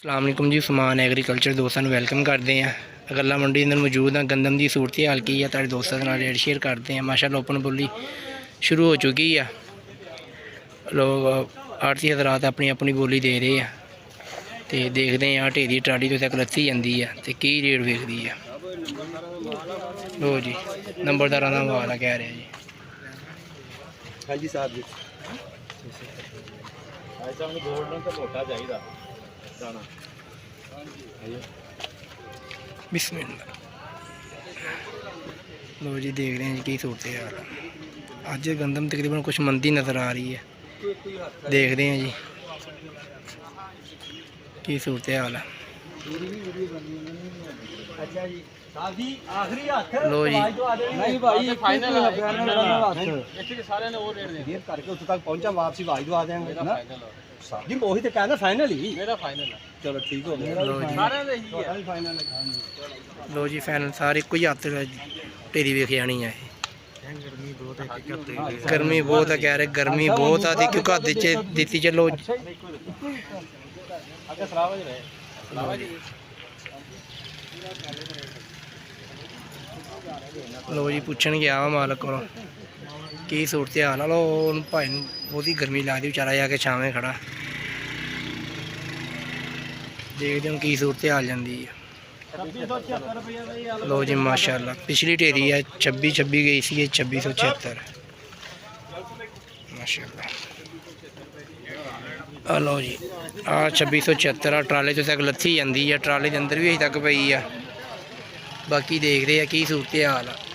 अस्सलाम वालेकुम जी। समान एग्रीकल्चर दोस्तों वेलकम करते हैं। अगला मंडी अंदर मौजूद है। गंदम की सूरत हाल की है तेरे दोस्तों के रेट शेयर करते हैं। माशाअल्लाह ओपन बोली शुरू हो चुकी है। लोग आड़ती हजरात अपनी अपनी बोली दे रहे हैं तो देखते हैं ढेरी ट्राली तो तक लत्ती जाती है तो की रेट वेखती है। लो जी नंबरदार का हवाला कह रहे जी। हाँ जी साहब जी बिस्मिल्लाह। लो जी देख रहे हैं जी की सूरत हाल है। अज गंदम तकरीबन कुछ मंदी नज़र आ रही है। देखते हैं जी की सूरत हाल है। लो जी नहीं भाई फाइनल सारे ने वो रेट दे करके उस तक पहुंचा वापसी भाई दवा देंगे ना जी वही तो कहना फाइनल ही मेरा फाइनल है। चलो ठीक हो गया लो जी सारे ने ही है फाइनल है। लो जी फाइनल सारे एक ही हथ ढेरी वेख जानी है। गर्मी बहुत है कह रहे गर्मी बहुत है क्योंकि हद च दी चलो। लो जी पूछन गया वा मालक को की सूरत हाल है। लो भाई बहुत ही गर्मी लगती बेचारा जाके छावे खड़ा। देखते हैं की सूरत हाल जाती है। लो जी माशाल्लाह पिछली ढेरी है 26 गई सी 2676 माशाल्लाह। लो जी आ 2676 ट्राले तो तक लत्थी जाती है। ट्राले के अंदर भी अजे तक पई है। बाकी देख रहे हैं की सूरत हाल है।